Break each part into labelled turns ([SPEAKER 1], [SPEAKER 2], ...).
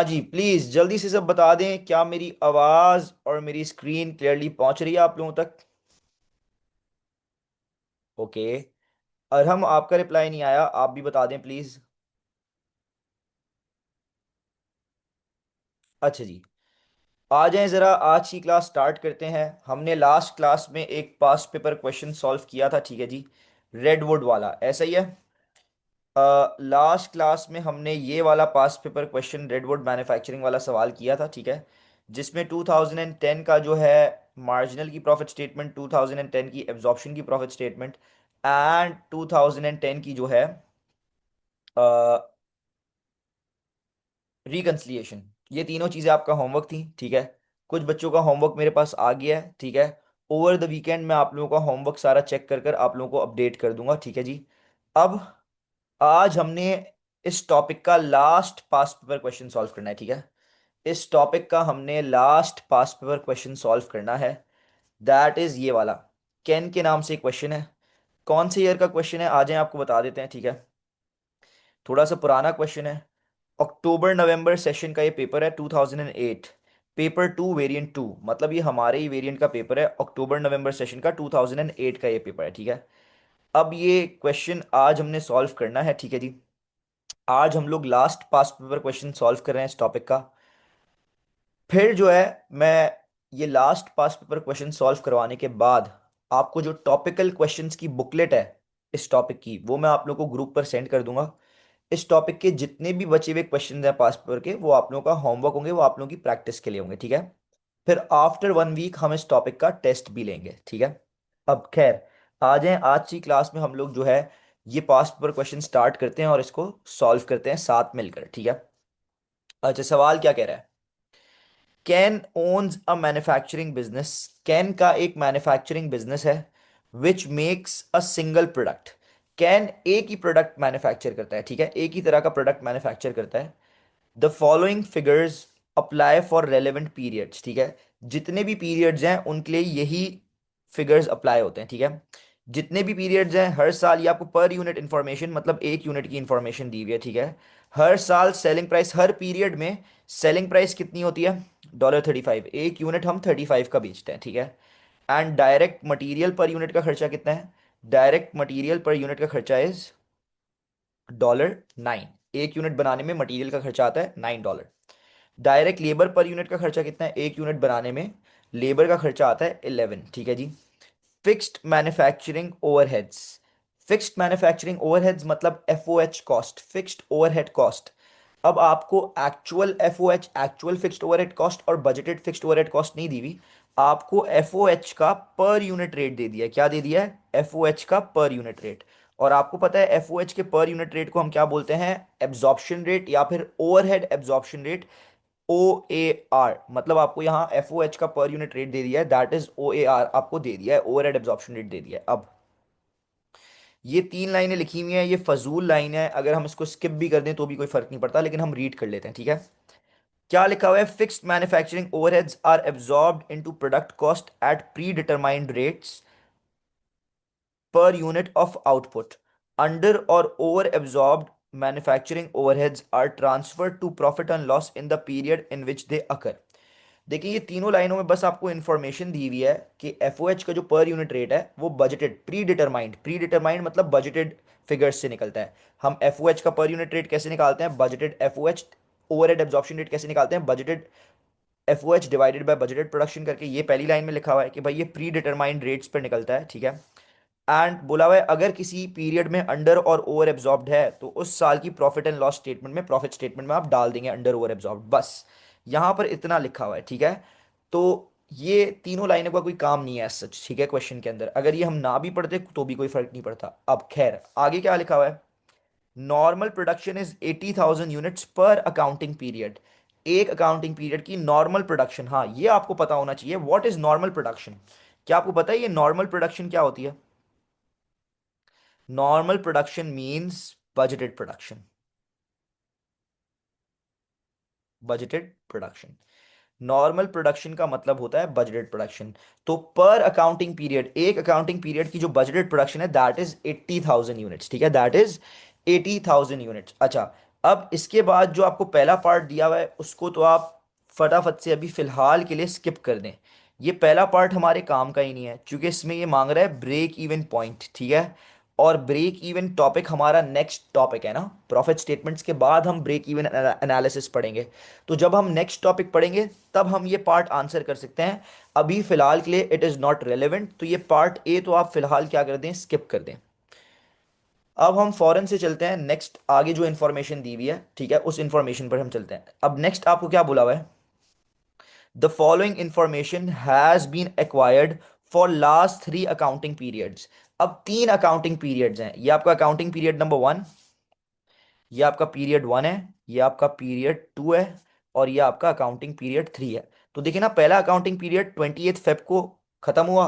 [SPEAKER 1] हाँ जी, प्लीज जल्दी से सब बता दें, क्या मेरी आवाज और मेरी स्क्रीन क्लियरली पहुंच रही है आप लोगों तक? ओके। अरहम, आपका रिप्लाई नहीं आया, आप भी बता दें प्लीज। अच्छा जी, आ जाएं जरा, आज की क्लास स्टार्ट करते हैं। हमने लास्ट क्लास में एक पास्ट पेपर क्वेश्चन सॉल्व किया था, ठीक है जी, रेडवुड वाला, ऐसा ही है। लास्ट क्लास में हमने ये वाला past paper question redwood manufacturing वाला सवाल किया था, ठीक है, जिसमें 2010 का जो है मार्जिनल की प्रॉफिट स्टेटमेंट, 2010 की एब्जॉर्प्शन की प्रॉफिट स्टेटमेंट एंड 2010 की जो है रिकन्सिलिएशन, ये तीनों चीज़ें आपका होमवर्क थी, ठीक है। कुछ बच्चों का होमवर्क मेरे पास आ गया है, ठीक है। ओवर द वीकेंड मैं आप लोगों का होमवर्क सारा चेक कर कर आप लोगों को अपडेट कर दूंगा, ठीक है जी। अब आज हमने इस टॉपिक का last past paper question solve करना है, ठीक है। इस टॉपिक का हमने last past paper question solve करना है। दैट इज ये वाला, कैन के नाम से क्वेश्चन है। कौन से ईयर का क्वेश्चन है आ जाए आपको बता देते हैं, ठीक है। थोड़ा सा पुराना क्वेश्चन है, अक्टूबर नवंबर सेशन का ये पेपर है, 2008। पेपर टू वेरिएंट टू, मतलब ये हमारे ही वेरिएंट का पेपर है, अक्टूबर नवंबर सेशन का 2008 का ये पेपर है, ठीक है। अब ये क्वेश्चन आज हमने सॉल्व करना है, ठीक है जी। आज हम लोग last past paper question solve कर रहे हैं इस टॉपिक का। फिर जो है, मैं ये last past paper question solve करवाने के बाद आपको जो टॉपिकल क्वेश्चंस की बुकलेट है इस टॉपिक की, वो मैं आप लोगों को ग्रुप पर सेंड कर दूंगा। इस टॉपिक के जितने भी बचे हुए क्वेश्चन हैं पास्ट पेपर के, वो आप लोगों का होमवर्क होंगे, वो आप लोगों की प्रैक्टिस के लिए होंगे, ठीक है। फिर आफ्टर 1 वीक हम इस टॉपिक का टेस्ट भी लेंगे, ठीक है। अब खैर, आ जाएं आज की क्लास में, हम लोग जो है ये पास्ट पेपर क्वेश्चन स्टार्ट करते हैं और इसको सॉल्व करते हैं साथ मिलकर, ठीक है। अच्छा, सवाल क्या कह रहा है? Can owns a manufacturing business. Can का एक मैन्युफैक्चरिंग बिजनेस है which makes a single product. Can एक ही प्रोडक्ट मैन्युफैक्चर करता है, ठीक है, एक ही तरह का प्रोडक्ट मैन्युफैक्चर करता है। The following figures apply for relevant periods, ठीक है। जितने भी पीरियड्स हैं उनके लिए यही फिगर्स अप्लाई होते हैं, ठीक है। जितने भी पीरियड्स हैं हर साल, ये आपको पर यूनिट इंफॉर्मेशन, मतलब एक यूनिट की इंफॉर्मेशन दी हुई है, ठीक है। हर साल सेलिंग प्राइस, हर पीरियड में सेलिंग प्राइस कितनी होती है? $35, एक यूनिट हम 35 का बेचते हैं, ठीक है। And direct material per unit का खर्चा कितना है? डायरेक्ट मटेरियल पर यूनिट का खर्चा इज $9। एक यूनिट बनाने में मटेरियल का खर्चा आता है $9। डायरेक्ट लेबर पर यूनिट का खर्चा कितना है? एक यूनिट बनाने में लेबर का खर्चा आता है 11, ठीक है जी। Fixed manufacturing overheads. Fixed manufacturing overheads मतलब FOH cost, fixed overhead cost. अब आपको actual FOH, actual fixed overhead cost और बजटेड फिक्स्ड ओवरहेड कॉस्ट नहीं दी हुई, आपको एफओएच का पर यूनिट रेट दे दिया है। क्या दे दिया है? एफओएच का पर यूनिट रेट। और आपको पता है एफओएच के पर यूनिट रेट को हम क्या बोलते हैं? एब्जॉर्प्शन रेट या फिर overhead absorption rate, O A R. मतलब आपको यहाँ एफ ओ एच का पर यूनिट रेट दे दिया है, that is O A R आपको दे दिया है, ओवरहेड एब्जॉर्प्शन रेट दे दिया है। अब ये तीन लाइनें लिखी हुई हैं, ये फजूल लाइन है, अगर हम इसको स्किप भी कर दें तो भी कोई फर्क नहीं पड़ता, लेकिन हम रीड कर लेते हैं, ठीक है। क्या लिखा हुआ है? Fixed manufacturing overheads are absorbed into product cost at predetermined rates per unit of output. Under or over absorbed manufacturing overheads are transferred to profit and loss in the period in which they occur. देखिए, ये तीनों लाइनों में बस आपको information दी हुई है कि एफओएच का जो पर यूनिट रेट है वो budgeted, pre determined, pre determined मतलब बजटेड फिगर्स से निकलता है। हम एफओएच का पर यूनिट रेट कैसे निकालते हैं? Budgeted FOH. Overhead absorption rate कैसे निकालते हैं? Budgeted FOH divided by budgeted production करके। ये पहली लाइन में लिखा हुआ है कि भाई ये प्री डिटरमाइंड रेट्स पर निकलता है, ठीक है। एंड बोला हुआ है अगर किसी पीरियड में अंडर और ओवर एब्जॉर्ब्ड है तो उस साल की प्रॉफिट एंड लॉस स्टेटमेंट में, प्रॉफिट स्टेटमेंट में आप डाल देंगे अंडर ओवर एब्जॉर्ब्ड, बस यहां पर इतना लिखा हुआ है, ठीक है। तो ये तीनों लाइनों का कोई काम नहीं है सच, ठीक है। क्वेश्चन के अंदर अगर ये हम ना भी पढ़ते तो भी कोई फर्क नहीं पड़ता। अब खैर, आगे क्या लिखा हुआ है? नॉर्मल प्रोडक्शन इज 80,000 यूनिट्स पर अकाउंटिंग पीरियड। एक अकाउंटिंग पीरियड की नॉर्मल प्रोडक्शन, हाँ ये आपको पता होना चाहिए, व्हाट इज नॉर्मल प्रोडक्शन। क्या आपको पता है ये नॉर्मल प्रोडक्शन क्या होती है? Normal production means budgeted production, budgeted production. Normal production का मतलब होता है बजटेड प्रोडक्शन। तो पर अकाउंटिंग पीरियड, एक अकाउंटिंग पीरियड की जो बजटेड प्रोडक्शन है दैट इज 80,000 यूनिट्स, ठीक है, दैट इज 80,000 यूनिट्स। अच्छा, अब इसके बाद जो आपको पहला पार्ट दिया हुआ है उसको तो आप फटाफट से अभी फिलहाल के लिए स्किप कर दें। ये पहला पार्ट हमारे काम का ही नहीं है, क्योंकि इसमें ये मांग रहा है ब्रेक इवन पॉइंट, ठीक है। और ब्रेक इवन टॉपिक हमारा नेक्स्ट टॉपिक है ना, प्रॉफिट स्टेटमेंट्स के बाद हम ब्रेक इवन एनालिसिस पढ़ेंगे। तो जब हम नेक्स्ट टॉपिक पढ़ेंगे तब हम ये पार्ट आंसर कर सकते हैं। अभी फिलहाल के लिए इट इज़ नॉट रेलेवेंट, तो ये पार्ट ए तो आप फिलहाल क्या कर दें, स्किप कर दें। अब हम फॉरेन से चलते हैं नेक्स्ट, आगे जो इन्फॉर्मेशन दी हुई है, ठीक है, उस इन्फॉर्मेशन पर हम चलते हैं। अब नेक्स्ट आपको क्या बोला हुआ है, the following information has been acquired for last 3 accounting periods. अब 3 अकाउंटिंग पीरियड्स हैं, ये आपका अकाउंटिंग पीरियड नंबर 1, ये आपका पीरियड 1 है, ये आपका पीरियड 2 है, और ये आपका अकाउंटिंग पीरियड 3 है। तो देखिए ना, पहला अकाउंटिंग पीरियड 28 फेब को खत्म हुआ,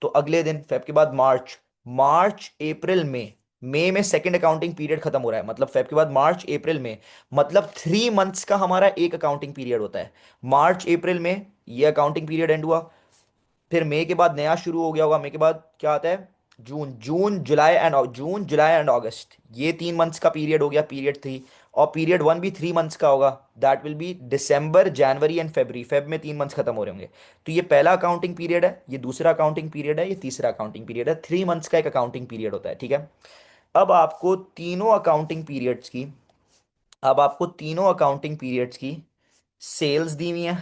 [SPEAKER 1] तो अगले दिन फेब के बाद मार्च, मार्च अप्रैल मई में सेकंड अकाउंटिंग पीरियड खत्म हो रहा है, मतलब फेब के बाद मार्च अप्रैल में, मतलब 3 मंथ्स का हमारा एक अकाउंटिंग पीरियड होता है। मार्च अप्रैल में ये अकाउंटिंग पीरियड एंड हुआ, फिर मई के बाद नया शुरू हो गया होगा, मई के बाद क्या आता है, जून जुलाई एंड अगस्त, ये 3 मंथ्स का पीरियड हो गया, पीरियड 3। और पीरियड 1 भी 3 मंथ्स का होगा, that will be December January and February, Feb में 3 मंथ्स खत्म हो रहे होंगे। तो ये पहला अकाउंटिंग पीरियड है, ये दूसरा अकाउंटिंग पीरियड है, ये तीसरा अकाउंटिंग पीरियड है, 3 मंथ्स का एक अकाउंटिंग पीरियड होता है, ठीक है। अब आपको तीनों अकाउंटिंग पीरियड्स की अब आपको तीनों अकाउंटिंग पीरियड्स की सेल्स दी हुई है।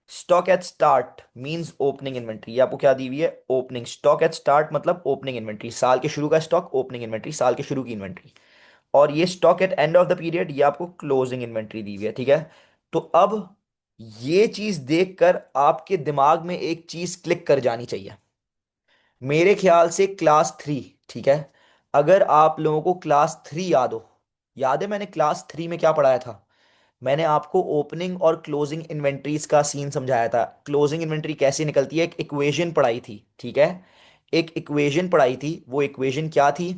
[SPEAKER 1] Stock at start means opening inventory, आपको क्या दी हुई है, ओपनिंग स्टॉक एट स्टार्ट मतलब ओपनिंग इन्वेंट्री, साल के शुरू का स्टॉक, ओपनिंग इन्वेंट्री साल के शुरू की इन्वेंट्री। और ये stock at end of the period, ये आपको क्लोजिंग इन्वेंट्री दी हुई है, ठीक है। तो अब ये चीज देखकर आपके दिमाग में एक चीज क्लिक कर जानी चाहिए, मेरे ख्याल से क्लास 3, ठीक है। अगर आप लोगों को क्लास 3 याद हो, याद है मैंने क्लास 3 में क्या पढ़ाया था, मैंने आपको ओपनिंग और क्लोजिंग इन्वेंट्रीज का सीन समझाया था, क्लोजिंग इन्वेंट्री कैसे निकलती है, एक इक्वेशन पढ़ाई थी, ठीक है। एक इक्वेशन पढ़ाई थी, वो इक्वेशन क्या थी,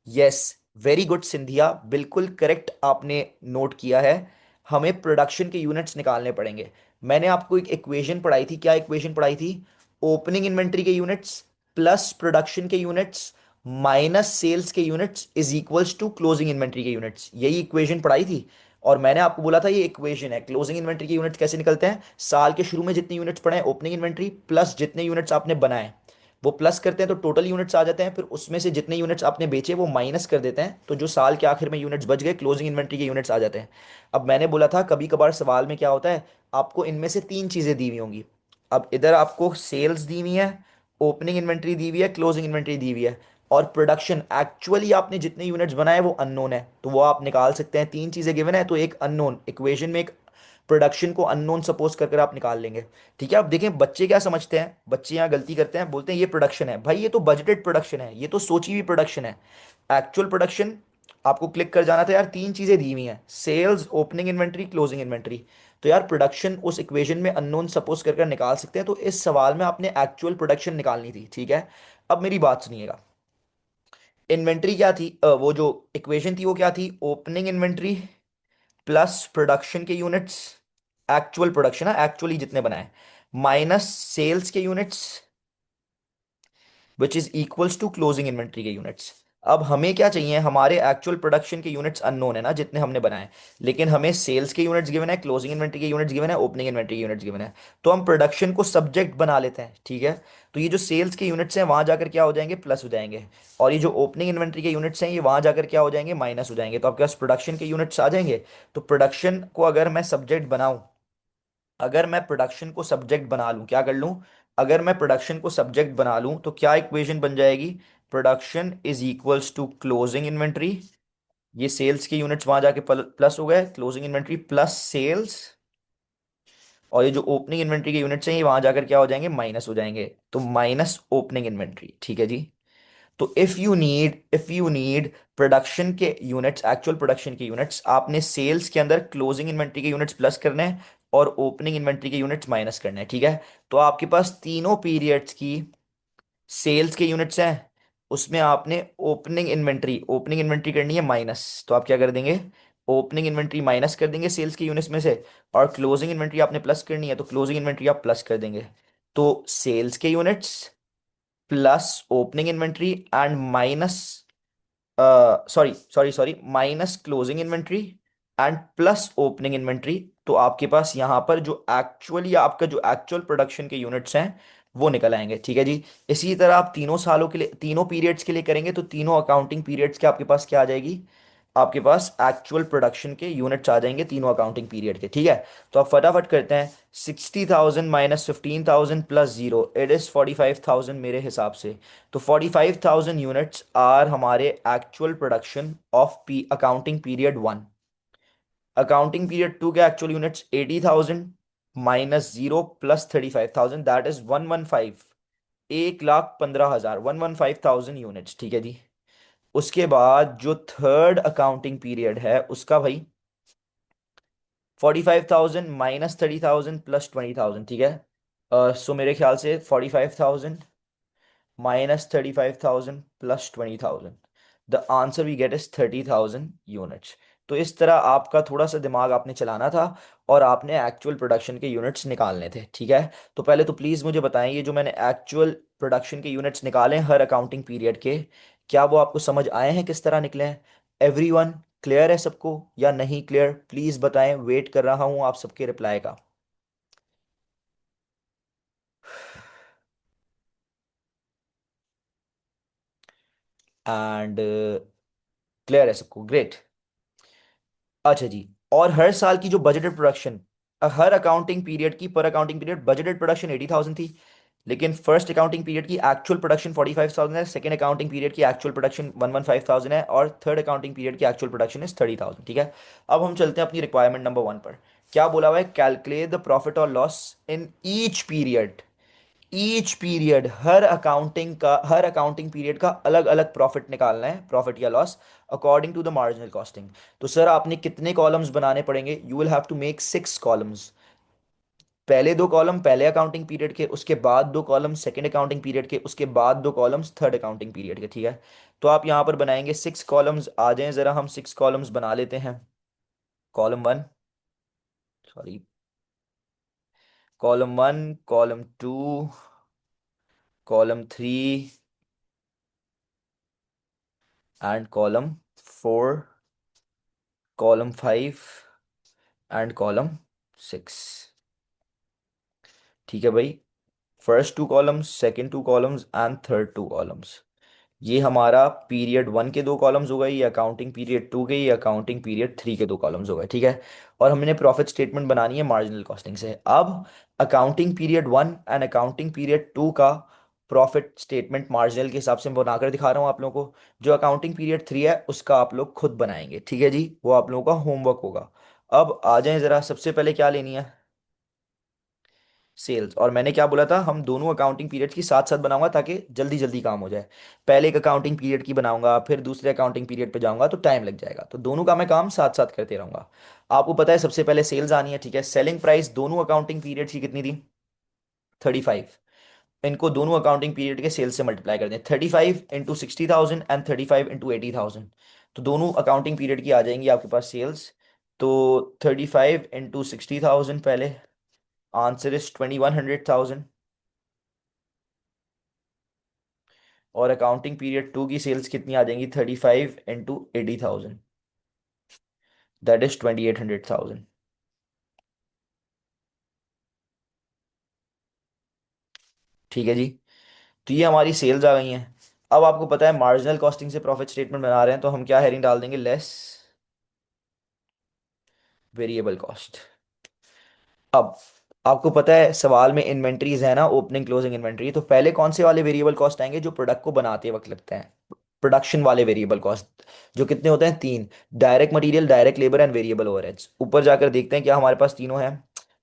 [SPEAKER 1] यस, वेरी गुड सिंधिया, बिल्कुल करेक्ट आपने नोट किया है। हमें प्रोडक्शन के यूनिट्स निकालने पड़ेंगे। मैंने आपको एक इक्वेशन पढ़ाई थी, क्या इक्वेशन पढ़ाई थी, ओपनिंग इन्वेंट्री के यूनिट्स प्लस प्रोडक्शन के यूनिट्स माइनस सेल्स के units is equals to closing inventory के यूनिट्स, यही इक्वेशन पढ़ाई थी। और मैंने आपको बोला था ये इक्वेशन है, क्लोजिंग इन्वेंट्री के यूनिट्स कैसे निकलते हैं, साल के शुरू में जितने यूनिट्स पड़े हैं ओपनिंग इन्वेंट्री प्लस जितने यूनिट्स आपने बनाए वो प्लस करते हैं तो टोटल यूनिट्स आ जाते हैं, फिर उसमें से जितने यूनिट्स आपने बेचे वो माइनस कर देते हैं, तो जो साल के आखिर में यूनिट्स बच गए क्लोजिंग इन्वेंट्री के यूनिट्स आ जाते हैं। अब मैंने बोला था कभी कभार सवाल में क्या होता है, आपको इनमें से 3 चीजें दी हुई होंगी। अब इधर आपको सेल्स दी हुई है, ओपनिंग इन्वेंट्री दी हुई है, क्लोजिंग इन्वेंट्री दी हुई है, और प्रोडक्शन एक्चुअली आपने जितने यूनिट्स बनाए वो अननोन है, तो वो आप निकाल सकते हैं। 3 चीजें गिवन है तो एक अननोन, इक्वेशन में एक प्रोडक्शन को अननोन सपोज कर कर आप निकाल लेंगे, ठीक है। अब देखें बच्चे क्या समझते हैं, बच्चे यहाँ गलती करते हैं, बोलते हैं ये प्रोडक्शन है, भाई ये तो बजटेड प्रोडक्शन है, ये तो सोची हुई प्रोडक्शन है। एक्चुअल प्रोडक्शन आपको क्लिक कर जाना था यार, 3 चीजें दी हुई हैं, sales, opening inventory, closing inventory. तो यार प्रोडक्शन उस इक्वेशन में अननोन सपोज कर कर निकाल सकते हैं, तो इस सवाल में आपने एक्चुअल प्रोडक्शन निकालनी थी, ठीक है। अब मेरी बात सुनिएगा, इन्वेंट्री क्या थी, वो जो इक्वेशन थी वो क्या थी, ओपनिंग इन्वेंट्री प्लस प्रोडक्शन के यूनिट्स, एक्चुअल प्रोडक्शन है, एक्चुअली जितने बनाए, माइनस सेल्स के units which is equals to closing inventory के यूनिट्स। अब हमें क्या चाहिए, हमारे एक्चुअल प्रोडक्शन के यूनिट्स अननोन है ना जितने हमने बनाए, लेकिन हमें सेल्स के यूनिट्स गिवन है, क्लोजिंग इन्वेंट्री के यूनिट्स गिवन है, ओपनिंग इन्वेंट्री के यूनिट्स गिवन है। तो हम प्रोडक्शन को सब्जेक्ट बना लेते हैं, ठीक है। तो ये जो सेल्स के यूनिट्स हैं वहां जाकर क्या हो जाएंगे, प्लस हो जाएंगे, और ये जो ओपनिंग इन्वेंट्री के यूनिट्स हैं ये वहां जाकर क्या हो जाएंगे, माइनस हो जाएंगे, तो आपके पास प्रोडक्शन के यूनिट्स आ जाएंगे। तो प्रोडक्शन को अगर मैं सब्जेक्ट बनाऊं, अगर मैं प्रोडक्शन को सब्जेक्ट बना लूं, क्या कर लूं, अगर मैं प्रोडक्शन को सब्जेक्ट बना लूं तो क्या इक्वेशन बन जाएगी, production is equals to closing inventory, ये सेल्स के यूनिट्स वहां जाके प्लस हो गए, क्लोजिंग इन्वेंट्री प्लस सेल्स, और ये जो ओपनिंग इन्वेंट्री के यूनिट्स हैं ये वहां जाकर क्या हो जाएंगे, माइनस हो जाएंगे, तो माइनस ओपनिंग इन्वेंट्री, ठीक है जी। तो इफ यू नीड प्रोडक्शन के यूनिट्स, एक्चुअल प्रोडक्शन के यूनिट्स, आपने सेल्स के अंदर क्लोजिंग इन्वेंट्री के यूनिट्स प्लस करने हैं और ओपनिंग इन्वेंट्री के यूनिट्स माइनस करने हैं, ठीक है। तो आपके पास तीनों पीरियड्स की सेल्स के यूनिट्स हैं, उसमें आपने ओपनिंग इन्वेंट्री करनी है माइनस, तो आप क्या कर देंगे, ओपनिंग इन्वेंट्री माइनस कर देंगे सेल्स के यूनिट्स में से, और क्लोजिंग इन्वेंट्री आपने प्लस करनी है तो क्लोजिंग इन्वेंट्री आप प्लस कर देंगे। तो सेल्स के units plus opening inventory and minus, sorry sorry sorry, minus closing inventory and plus opening inventory. तो आपके पास यहाँ पर जो एक्चुअली आपका जो एक्चुअल प्रोडक्शन के यूनिट्स हैं वो निकल आएंगे, ठीक है जी। इसी तरह आप तीनों सालों के लिए, तीनों पीरियड्स के लिए करेंगे तो तीनों अकाउंटिंग पीरियड्स के आपके पास क्या आ जाएगी, आपके पास एक्चुअल प्रोडक्शन के यूनिट्स आ जाएंगे तीनों अकाउंटिंग पीरियड के, ठीक है। तो आप फटाफट करते हैं, 60,000 minus 15,000 plus zero, it is 45,000 मेरे हिसाब से। तो 45,000 यूनिट्स आर हमारे actual production of P accounting period one. Accounting period two के actual units 80,000 minus zero plus 35,000, that is 115, 1,15,000, 115,000 units, ठीक है जी। उसके बाद जो थर्ड अकाउंटिंग पीरियड है उसका भाई 45,000 माइनस 30,000 प्लस 20,000, ठीक है। सो मेरे ख्याल से 45,000 minus 35,000 plus 20,000, the answer we get is 30,000 units। तो इस तरह आपका थोड़ा सा दिमाग आपने चलाना था और आपने एक्चुअल प्रोडक्शन के यूनिट्स निकालने थे, ठीक है। तो पहले तो प्लीज़ मुझे बताएं, ये जो मैंने एक्चुअल प्रोडक्शन के यूनिट्स निकाले हैं हर अकाउंटिंग पीरियड के, क्या वो आपको समझ आए हैं किस तरह निकले हैं? एवरीवन क्लियर है सबको या नहीं क्लियर? प्लीज़ बताएं, वेट कर रहा हूँ आप सबके रिप्लाई का। एंड क्लियर है सबको, ग्रेट। अच्छा जी। और हर साल की जो बजटेड प्रोडक्शन, हर अकाउंटिंग पीरियड की पर अकाउंटिंग पीरियड बजटेड प्रोडक्शन 80,000 थी, लेकिन फर्स्ट अकाउंटिंग पीरियड की एक्चुअल प्रोडक्शन 45,000 है, सेकंड अकाउंटिंग पीरियड की एक्चुअल प्रोडक्शन 115,000 है, और थर्ड अकाउंटिंग पीरियड की एक्चुअल प्रोडक्शन इज 30,000, ठीक है। अब हम चलते हैं अपनी रिक्वायरमेंट नंबर वन पर। क्या बोला हुआ है? कैलकुलेट द प्रॉफिट और loss in each period. Each period, हर अकाउंटिंग पीरियड का अलग अलग प्रॉफिट निकालना है, प्रॉफिट या loss, according to the marginal costing. तो सर आपने कितने कॉलम्स बनाने पड़ेंगे? You will have to make 6 columns. पहले दो कॉलम पहले अकाउंटिंग पीरियड के, उसके बाद दो कॉलम सेकंड अकाउंटिंग पीरियड के, उसके बाद दो कॉलम्स थर्ड अकाउंटिंग पीरियड के, ठीक है। तो आप यहाँ पर बनाएंगे 6 कॉलम्स। आ जाएं जरा, हम 6 कॉलम्स बना लेते हैं। Column one, sorry, column one, column to, column three and column four, column five and column six, ठीक है भाई। First two columns, second two columns and third two columns, ये हमारा पीरियड वन के दो कॉलम्स हो गए, ये अकाउंटिंग पीरियड टू के, ये अकाउंटिंग पीरियड थ्री के दो कॉलम्स हो गए, ठीक है। और हमने प्रॉफिट स्टेटमेंट बनानी है मार्जिनल कॉस्टिंग से। अब accounting period one and accounting period two का प्रॉफिट स्टेटमेंट मार्जिनल के हिसाब से मैं बनाकर दिखा रहा हूँ आप लोगों को। जो अकाउंटिंग पीरियड थ्री है उसका आप लोग खुद बनाएंगे, ठीक है जी, वो आप लोगों का होमवर्क होगा। अब आ जाएं जरा, सबसे पहले क्या लेनी है? सेल्स। और मैंने क्या बोला था, हम दोनों अकाउंटिंग पीरियड की साथ साथ बनाऊंगा ताकि जल्दी जल्दी काम हो जाए। पहले एक अकाउंटिंग पीरियड की बनाऊंगा, फिर दूसरे अकाउंटिंग पीरियड पे जाऊंगा तो टाइम लग जाएगा, तो दोनों का मैं काम साथ साथ करते रहूंगा। आपको पता है सबसे पहले सेल्स आनी है, ठीक है। सेलिंग प्राइस दोनों अकाउंटिंग पीरियड की कितनी थी? 35। इनको दोनों अकाउंटिंग पीरियड के सेल्स से मल्टीप्लाई कर दें, 35 इंटू 60,000 एंड 35 इंटू 80,000। तो दोनों अकाउंटिंग पीरियड की आ जाएंगी आपके पास सेल्स। तो 35 इंटू 60,000 पहले, आंसर इज 2,100,000। और अकाउंटिंग पीरियड टू की सेल्स कितनी आ जाएंगी? 35 इंटू 80,000, दैट इज 2,800,000, ठीक है जी। तो ये हमारी सेल्स आ गई हैं। अब आपको पता है मार्जिनल कॉस्टिंग से प्रॉफिट स्टेटमेंट बना रहे हैं, तो हम क्या हेडिंग डाल देंगे? Less variable cost. अब आपको पता है सवाल में इन्वेंट्रीज है ना, ओपनिंग क्लोजिंग इन्वेंट्री, तो पहले कौन से वाले वेरिएबल कॉस्ट आएंगे? जो प्रोडक्ट को बनाते वक्त लगते हैं, प्रोडक्शन वाले वेरिएबल कॉस्ट, जो कितने होते हैं? तीन। Direct material, direct labour and variable overheads. ऊपर जाकर देखते हैं क्या हमारे पास तीनों हैं।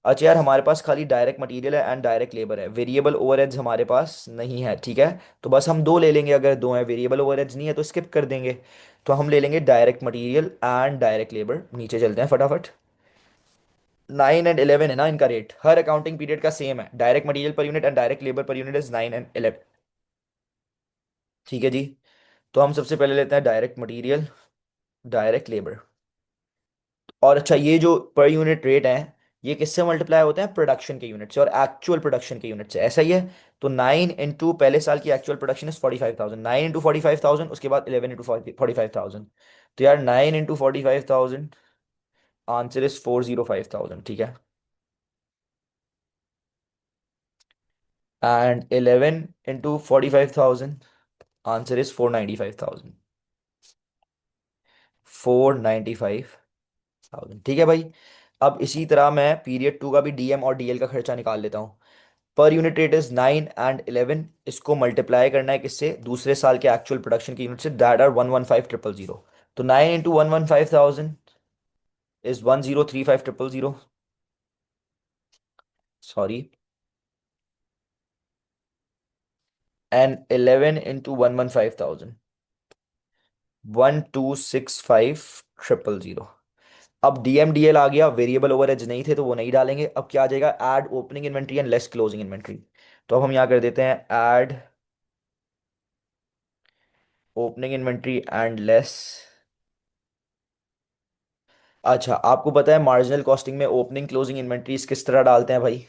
[SPEAKER 1] अच्छा यार, हमारे पास खाली डायरेक्ट मटेरियल है एंड डायरेक्ट लेबर है, वेरिएबल ओवरहेड्स हमारे पास नहीं है, ठीक है। तो बस हम दो ले लेंगे, अगर दो हैं, वेरिएबल ओवरहेड्स नहीं है तो स्किप कर देंगे। तो हम ले लेंगे direct material and direct labour. नीचे चलते हैं फटाफट। 9 एंड 11 है ना इनका रेट, हर अकाउंटिंग पीरियड का सेम है। Direct material per unit and direct labour per unit is 9 and 11, ठीक है जी। तो हम सबसे पहले लेते हैं डायरेक्ट मटेरियल, डायरेक्ट लेबर। और अच्छा, ये जो पर यूनिट रेट है, ये किससे मल्टीप्लाई होते हैं? प्रोडक्शन के यूनिट से और एक्चुअल प्रोडक्शन के यूनिट से, ऐसा ही है। तो 9 इंटू पहले साल की एक्चुअल प्रोडक्शन इज 45,000, 9 इंटू 45,000, उसके बाद 11 इंटू 45,000। तो यार 9 इंटू 45,000 आंसर इज 405,000, ठीक है। And 11 into 45,000, answer is 495,000। 495,000, ठीक है भाई। अब इसी तरह मैं पीरियड टू का भी डीएम और डीएल का खर्चा निकाल लेता हूँ। पर यूनिट रेट इज 9 एंड 11। इसको मल्टीप्लाई करना है किससे, दूसरे साल के एक्चुअल प्रोडक्शन की यूनिट से, दैट आर 115,000। तो 9 into 115,000 is 103,500। Sorry. And 11 into 115,000, 126,500। अब डीएमडीएल आ गया, वेरिएबल ओवरहेड्स नहीं थे तो वो नहीं डालेंगे। अब क्या आ जाएगा, add opening inventory and less closing inventory. तो अब हम यहाँ कर देते हैं add opening inventory and less. अच्छा, आपको पता है मार्जिनल कॉस्टिंग में ओपनिंग क्लोजिंग इन्वेंट्रीज किस तरह डालते हैं भाई?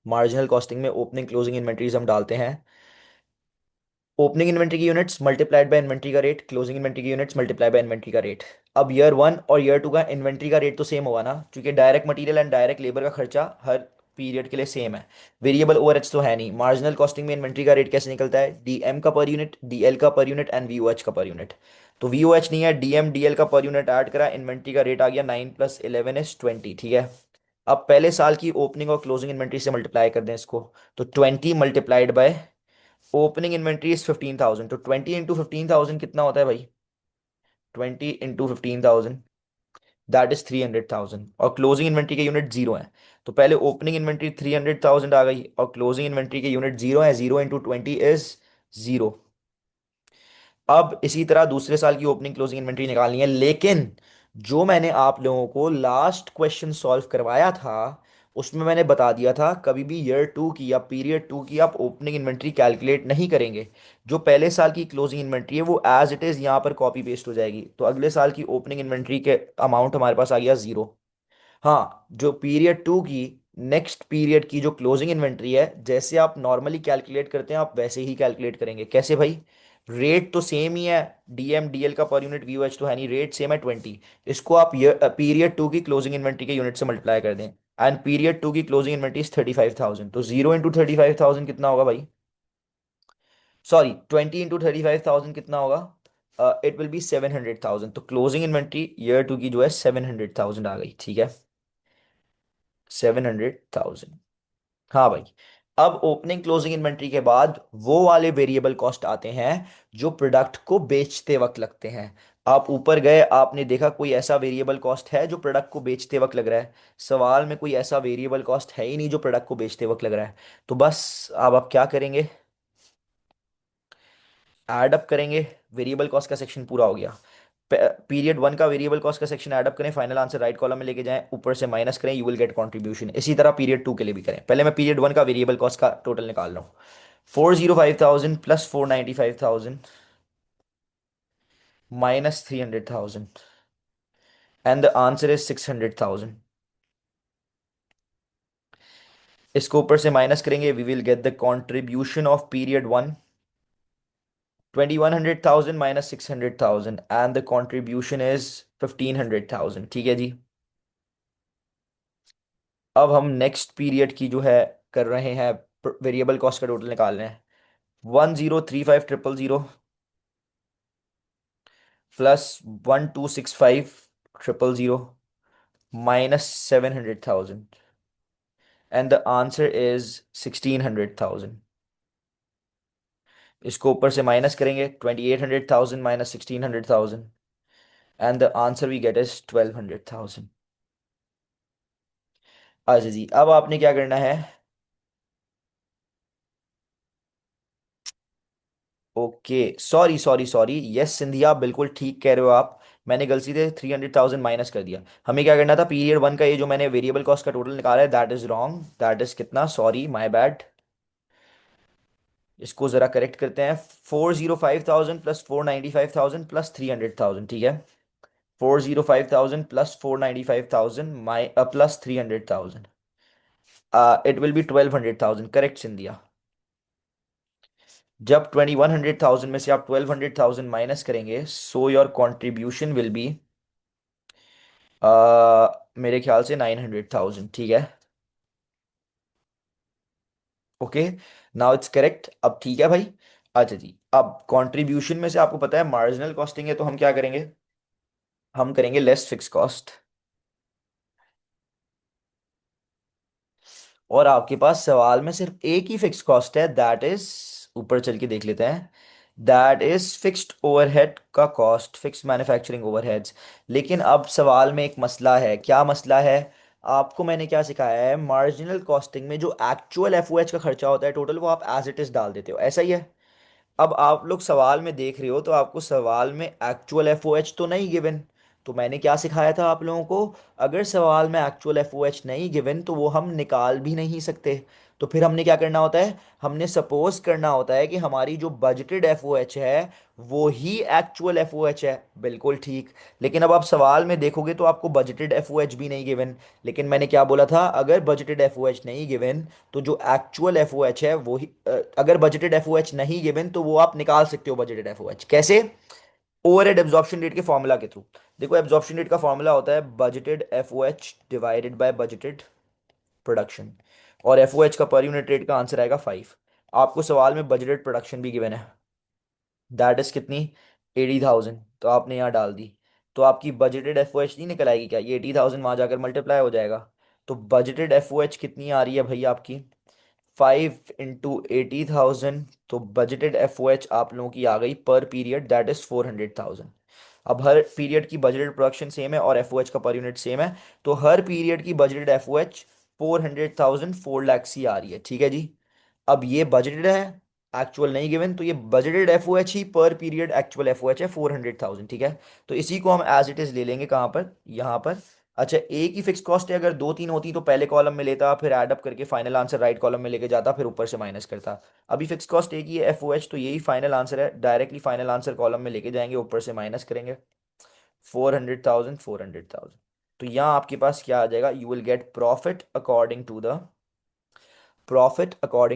[SPEAKER 1] मार्जिनल कॉस्टिंग में ओपनिंग क्लोजिंग इन्वेंट्रीज हम डालते हैं, ओपनिंग इन्वेंट्री की यूनिट्स मल्टीप्लाइड बाय इन्वेंट्री का रेट, क्लोजिंग इन्वेंट्री की यूनिट्स मल्टीप्लाई बाय इन्वेंट्री का रेट। अब ईयर वन और ईयर टू का इन्वेंट्री का रेट तो सेम होगा ना, क्योंकि direct material and direct labour का खर्चा हर पीरियड के लिए सेम है। वेरिएबल ओवरहेड्स तो है नहीं। मार्जिनल कॉस्टिंग में इन्वेंट्री का रेट कैसे निकलता है, डीएम का पर यूनिट, डीएल का पर यूनिट एंड वीओएच का पर यूनिट। तो वीओएच नहीं है, डीएम डीएल का पर यूनिट ऐड करा, इन्वेंट्री का रेट आ गया 9 + 11 = 20, ठीक है। अब पहले साल की ओपनिंग और क्लोजिंग इन्वेंट्री से मल्टीप्लाई कर दें इसको। तो 20 multiplied by opening inventory is 15,000, तो 20 इंटू 15,000 कितना होता है भाई? 20 इंटू 15,000, दैट इज 300,000। और क्लोजिंग इन्वेंट्री के यूनिट जीरो है, तो पहले ओपनिंग इन्वेंट्री 300,000 आ गई और क्लोजिंग इन्वेंट्री के यूनिट जीरो है। 0 इंटू 20 इज जीरो। अब इसी तरह दूसरे साल की ओपनिंग क्लोजिंग इन्वेंट्री निकालनी है, लेकिन जो मैंने आप लोगों को लास्ट क्वेश्चन सॉल्व करवाया था उसमें मैंने बता दिया था, कभी भी ईयर टू की या पीरियड टू की आप ओपनिंग इन्वेंट्री कैलकुलेट नहीं करेंगे। जो पहले साल की क्लोजिंग इन्वेंट्री है वो एज इट इज़ यहाँ पर कॉपी पेस्ट हो जाएगी, तो अगले साल की ओपनिंग इन्वेंट्री के अमाउंट हमारे पास आ गया जीरो। हाँ, जो पीरियड टू की नेक्स्ट पीरियड की जो क्लोजिंग इन्वेंट्री है, जैसे आप नॉर्मली कैलकुलेट करते हैं आप वैसे ही कैलकुलेट करेंगे। कैसे भाई? रेट तो सेम ही है, डीएम डीएल का पर यूनिट, वीओएच तो है नहीं, रेट सेम है 20। इसको आप पीरियड टू की क्लोजिंग इन्वेंट्री के यूनिट से मल्टीप्लाई कर दें। एंड पीरियड टू की क्लोजिंग इन्वेंट्री 35,000, तो 0 इंटू 35,000 कितना होगा भाई? सॉरी, 20 इंटू 35,000 कितना होगा? It will be 700,000। तो क्लोजिंग इन्वेंट्री ईयर टू की जो है 700,000 आ गई, ठीक है। 700,000। हाँ भाई। अब ओपनिंग क्लोजिंग इन्वेंट्री के बाद वो वाले वेरिएबल कॉस्ट आते हैं जो प्रोडक्ट को बेचते वक्त लगते हैं। आप ऊपर गए, आपने देखा कोई ऐसा वेरिएबल कॉस्ट है जो प्रोडक्ट को बेचते वक्त लग रहा है? सवाल में कोई ऐसा वेरिएबल कॉस्ट है ही नहीं जो प्रोडक्ट को बेचते वक्त लग रहा है। तो बस अब आप क्या करेंगे, ऐड अप करेंगे। वेरिएबल कॉस्ट का सेक्शन पूरा हो गया। पीरियड वन का वेरिएबल कॉस्ट का सेक्शन ऐड अप करें, फाइनल आंसर राइट कॉलम में लेके जाएं, ऊपर से माइनस करें, यू विल गेट कंट्रीब्यूशन। इसी तरह पीरियड टू के लिए भी करें। पहले मैं पीरियड वन का वेरिएबल कॉस्ट का टोटल निकाल रहा हूँ। 405,000 plus 495,000 minus 300,000 and the answer is 600,000। इसको ऊपर से माइनस करेंगे, we will get the contribution of period one, 2,100,000 minus 600,000 and the contribution is 1,500,000, ठीक है जी। अब हम नेक्स्ट पीरियड की जो है कर रहे हैं, वेरिएबल कॉस्ट का टोटल निकाल रहे हैं। 1,035,000 plus 1,265,000 minus 700,000 and the answer is 1,600,000। इसको ऊपर से माइनस करेंगे, 2,800,000 minus 1,600,000 and the answer we get is 1,200,000। अच्छा जी, अब आपने क्या करना है, okay, sorry sorry sorry, yes Scindia, बिल्कुल ठीक कह रहे हो आप। मैंने गलती से 300,000 माइनस कर दिया। हमें क्या करना था, पीरियड वन का ये जो मैंने वेरिएबल कॉस्ट का टोटल निकाला है that is wrong, that is कितना, सॉरी माय बैड। इसको जरा करेक्ट करते हैं। 405,000 प्लस 495,000 प्लस 300,000, ठीक है। 405,000 plus 495,000 my plus 300,000, it will be 1,200,000, correct Scindia. जब 2,100,000 में से आप 1,200,000 माइनस करेंगे, so your contribution will be मेरे ख्याल से 900,000, ठीक है। ओके, नाउ इट्स करेक्ट, अब ठीक है भाई। अच्छा जी, अब कंट्रीब्यूशन में से आपको पता है मार्जिनल कॉस्टिंग है, तो हम क्या करेंगे, हम करेंगे लेस फिक्स कॉस्ट। और आपके पास सवाल में सिर्फ एक ही फिक्स कॉस्ट है, दैट इज, ऊपर चल के देख लेते हैं, दैट इज फिक्स्ड ओवरहेड का कॉस्ट, फिक्स मैन्युफैक्चरिंग ओवरहेड्स। लेकिन अब सवाल में एक मसला है, क्या मसला है, आपको मैंने क्या सिखाया है, मार्जिनल कॉस्टिंग में जो एक्चुअल एफओएच का खर्चा होता है टोटल, वो आप एज इट इज डाल देते हो, ऐसा ही है। अब आप लोग सवाल में देख रहे हो तो आपको सवाल में एक्चुअल एफ ओ एच तो नहीं गिवन, तो मैंने क्या सिखाया था आप लोगों को, अगर सवाल में एक्चुअल एफ ओ एच नहीं गिवन तो वो हम निकाल भी नहीं सकते। तो फिर हमने क्या करना होता है, हमने सपोज करना होता है कि हमारी जो बजटेड एफ ओ एच है वो ही एक्चुअल एफ ओ एच है, बिल्कुल ठीक। लेकिन अब आप सवाल में देखोगे तो आपको बजटेड एफ ओ एच भी नहीं गिवन। लेकिन मैंने क्या बोला था, अगर बजटेड एफ ओ एच नहीं गिवन तो जो एक्चुअल एफ ओ एच है वो ही अगर बजटेड एफ ओ एच नहीं गिवन तो वो आप निकाल सकते हो बजटेड एफ ओ एच, कैसे, ओवरहेड एब्जॉर्प्शन रेट के फॉर्मूला के थ्रू। देखो एब्जॉर्प्शन रेट का फॉर्मूला होता है budgeted F O H divided by budgeted production, और एफ ओ एच का पर यूनिट रेट का आंसर आएगा 5। आपको सवाल में बजटेड प्रोडक्शन भी गिवन है, दैट इज कितनी, 80,000, तो आपने यहाँ डाल दी। तो आपकी बजटेड एफ ओ एच नहीं निकल आएगी क्या, ये 80,000 वहां जाकर मल्टीप्लाई हो जाएगा। तो बजटेड एफ ओ एच कितनी आ रही है भाई आपकी, 5 इंटू 80,000, तो बजटेड एफ ओ एच आप लोगों की आ गई पर पीरियड, दैट इज 400,000। अब हर पीरियड की बजटेड प्रोडक्शन सेम है और एफ ओ एच का पर यूनिट सेम है, तो हर पीरियड की budgeted F O H 400,000, 4 lakh सी आ रही है, ठीक है जी। अब ये बजटेड है, एक्चुअल नहीं गिवन, तो ये बजटेड एफ ओ एच ही per period actual F O H है 400,000, ठीक है। तो इसी को हम एज इट इज ले लेंगे कहाँ पर, यहाँ पर। अच्छा, एक ही फिक्स कॉस्ट है, अगर दो तीन होती तो पहले कॉलम में लेता, फिर ऐड अप करके फाइनल आंसर राइट कॉलम में लेके जाता, फिर ऊपर से माइनस करता। अभी फिक्स कॉस्ट एक ही है एफ ओ एच, तो यही फाइनल आंसर है, डायरेक्टली फाइनल आंसर कॉलम में लेके जाएंगे, ऊपर से माइनस करेंगे। 400,000, 400,000, तो यहाँ आपके पास क्या आ जाएगा, you will get profit according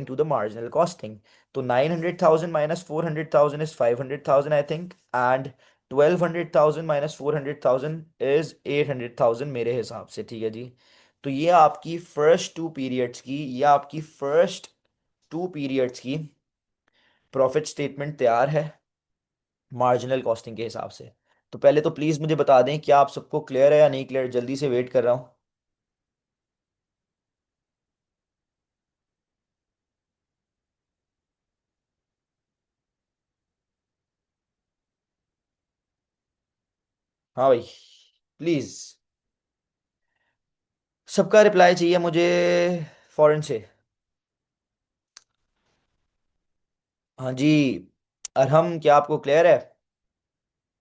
[SPEAKER 1] to the marginal costing. तो 900,000 minus 400,000 is 500,000 I think, and 1200,000 minus 400,000 is 800,000 मेरे हिसाब से, ठीक है जी। तो ये आपकी फर्स्ट टू पीरियड्स की प्रॉफिट स्टेटमेंट तैयार है मार्जिनल कॉस्टिंग के हिसाब से। तो पहले तो प्लीज़ मुझे बता दें क्या आप सबको क्लियर है या नहीं क्लियर, जल्दी से वेट कर रहा हूँ। हाँ भाई, प्लीज़, सबका रिप्लाई चाहिए मुझे, फॉरेन से। हाँ जी, अरहम, क्या आपको क्लियर है,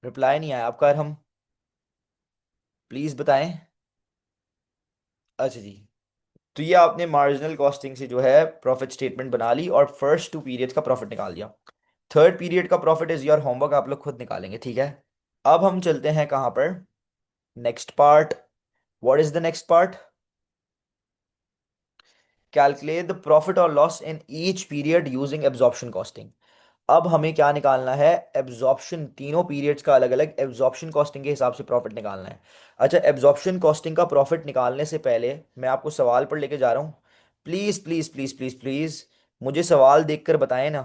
[SPEAKER 1] रिप्लाई नहीं आया आपका अरहम, प्लीज़ बताएं। अच्छा जी, तो ये आपने मार्जिनल कॉस्टिंग से जो है प्रॉफिट स्टेटमेंट बना ली और फर्स्ट टू पीरियड्स का प्रॉफिट निकाल दिया। थर्ड पीरियड का प्रॉफिट इज योर होमवर्क, आप लोग खुद निकालेंगे, ठीक है। अब हम चलते हैं कहाँ पर, next part. What is the next part, calculate the profit और loss in each period using absorption costing. अब हमें क्या निकालना है, एब्जॉर्प्शन, तीनों पीरियड्स का अलग अलग एब्जॉर्प्शन कॉस्टिंग के हिसाब से प्रॉफिट निकालना है। अच्छा, एब्जॉर्प्शन कॉस्टिंग का प्रॉफिट निकालने से पहले मैं आपको सवाल पर लेके जा रहा हूँ, please please please please please मुझे सवाल देखकर बताएं ना,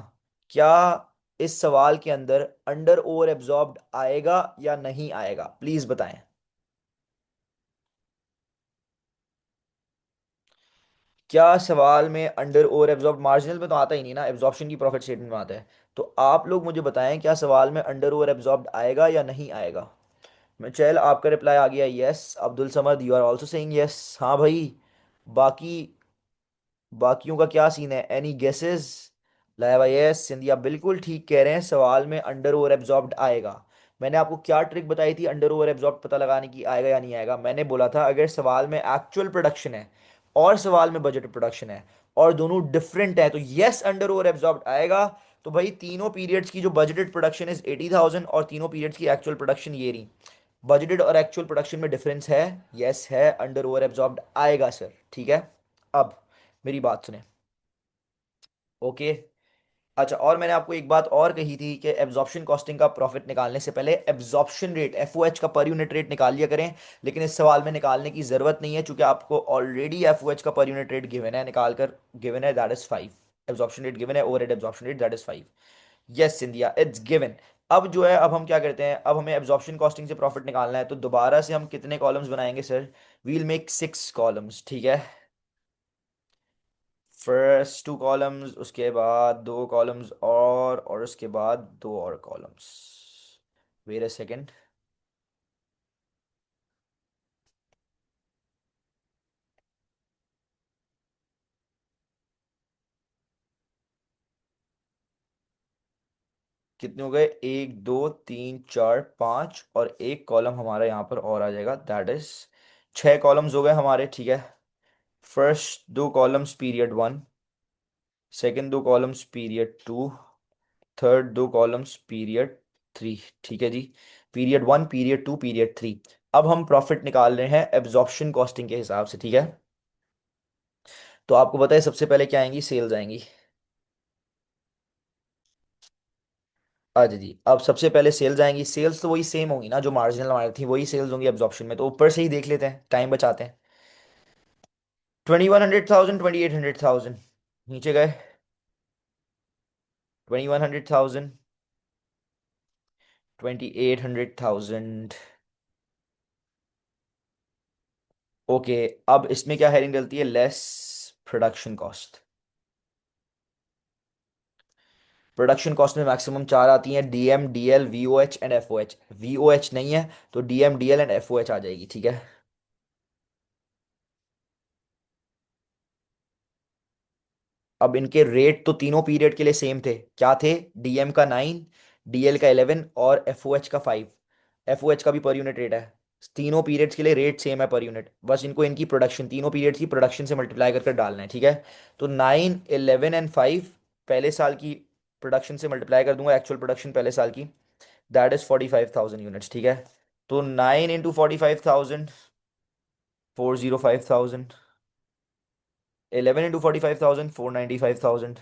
[SPEAKER 1] क्या इस सवाल के अंदर अंडर ओवर एब्जॉर्ब्ड आएगा या नहीं आएगा, प्लीज़ बताएं। क्या सवाल में अंडर ओवर एब्जॉर्ब, मार्जिनल में तो आता ही नहीं ना, एब्जॉर्प्शन की प्रॉफिट स्टेटमेंट में आता है। तो आप लोग मुझे बताएं क्या सवाल में अंडर ओवर एब्जॉर्ब आएगा या नहीं आएगा। मैं, चल आपका रिप्लाई आ गया, yes. Abdul Samad, you are also saying yes, हाँ भाई। बाकी, बाकियों का क्या सीन है, एनी गेसेस। लाया यस, सिंधिया बिल्कुल ठीक कह रहे हैं, सवाल में अंडर ओवर एब्जॉर्ब्ड आएगा। मैंने आपको क्या ट्रिक बताई थी अंडर ओवर एब्जॉर्ब पता लगाने की, आएगा या नहीं आएगा, मैंने बोला था अगर सवाल में एक्चुअल प्रोडक्शन है और सवाल में बजट प्रोडक्शन है और दोनों डिफरेंट है तो यस अंडर ओवर एब्जॉर्ब आएगा। तो भाई तीनों पीरियड्स की जो बजटेड प्रोडक्शन इज 80,000 और तीनों पीरियड्स की एक्चुअल प्रोडक्शन ये रही, बजटेड और एक्चुअल प्रोडक्शन में डिफरेंस है, यस है, अंडर ओवर एब्जॉर्ब्ड आएगा सर, ठीक है। अब मेरी बात सुने, ओके, अच्छा, और मैंने आपको एक बात और कही थी कि एब्जॉर्प्शन कॉस्टिंग का प्रॉफिट निकालने से पहले एब्जॉर्प्शन रेट, एफओएच का पर यूनिट रेट निकाल लिया करें। लेकिन इस सवाल में निकालने की जरूरत नहीं है, क्योंकि आपको ऑलरेडी एफओएच का पर यूनिट रेट गिवन है, निकाल कर गिवन है, that is 5। Absorption rate given है, overhead absorption rate that is 5। Yes Scindia, it's given. अब जो है, अब हम क्या करते हैं, अब हमें एब्जॉर्प्शन कॉस्टिंग से प्रॉफिट निकालना है, तो दोबारा से हम कितने कॉलम्स बनाएंगे सर? वील मेक 6 कॉलम्स, ठीक है। फर्स्ट 2 कॉलम्स, उसके बाद 2 कॉलम्स और उसके बाद 2 और कॉलम्स। Wait a second. कितने हो गए? 1 2 3 4 5, और एक कॉलम हमारा यहाँ पर और आ जाएगा, दैट इज 6 कॉलम्स हो गए हमारे, ठीक है। First 2 columns period 1, second 2 columns period 2, third 2 columns period 3, ठीक है जी। Period 1, period 2, period 3। अब हम प्रॉफिट निकाल रहे हैं एब्जॉर्प्शन कॉस्टिंग के हिसाब से, ठीक है। तो आपको पता है सबसे पहले क्या आएंगी? सेल्स आएंगी। अच्छा जी, अब सबसे पहले सेल्स आएंगी। सेल्स तो वही सेम होंगी ना जो मार्जिनल हमारी थी, वही सेल्स होंगी एब्जॉर्प्शन में, तो ऊपर से ही देख लेते हैं, टाइम बचाते हैं। 2100,000, 2800,000, नीचे गए। 2100,000, 2800,000। ओके। अब इसमें क्या हेडिंग डलती है? Less production cost. Production cost में मैक्सिमम 4 आती हैं, डीएम, डीएल, वीओएच एंड एफओएच। वीओएच नहीं है तो डीएम, डीएल एंड एफओएच आ जाएगी, ठीक है। अब इनके रेट तो तीनों पीरियड के लिए सेम थे, क्या थे? डीएम का 9, डीएल का 11 और एफओएच का 5। एफओएच का भी पर यूनिट रेट है। तीनों पीरियड्स के लिए रेट सेम है पर यूनिट, बस इनको इनकी प्रोडक्शन, तीनों पीरियड्स की प्रोडक्शन से मल्टीप्लाई कर कर डालना है, ठीक है। तो 9, 11 एंड 5 पहले साल की प्रोडक्शन से मल्टीप्लाई कर दूंगा, एक्चुअल प्रोडक्शन पहले साल की, दैट इज 45,000 यूनिट्स, ठीक है। तो 9 into 45,000, 405,000। 11 into 45,000, 495,000।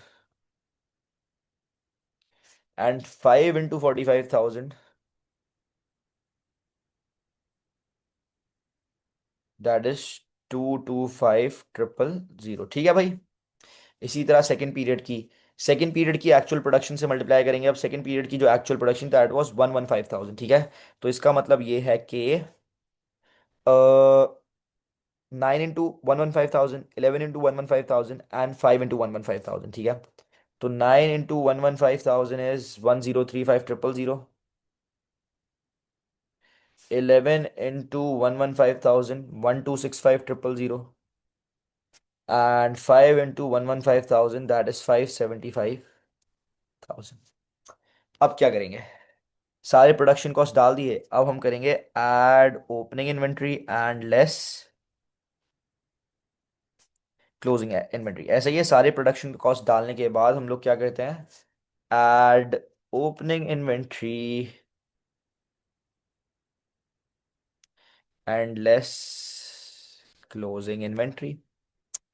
[SPEAKER 1] And 5 into 45,000, that is 225,000, ठीक है भाई। इसी तरह सेकंड पीरियड की एक्चुअल प्रोडक्शन से मल्टीप्लाई करेंगे। अब सेकंड पीरियड की जो एक्चुअल प्रोडक्शन दैट वाज 115,000, ठीक है। तो इसका मतलब ये है कि 9 इंटू 115,000, 11 इंटू 115,000 एंड 5 इंटू 115,000, ठीक है। तो 9 into 115,000 is 1035300। 11 into 115,000, 1265000। And 5 into 115,000, that is 575,000। अब क्या करेंगे? सारे प्रोडक्शन कॉस्ट डाल दिए, अब हम करेंगे add opening inventory and less closing inventory. ऐसे ही है, सारे प्रोडक्शन कॉस्ट डालने के बाद हम लोग क्या करते हैं? Add opening inventory and less closing inventory.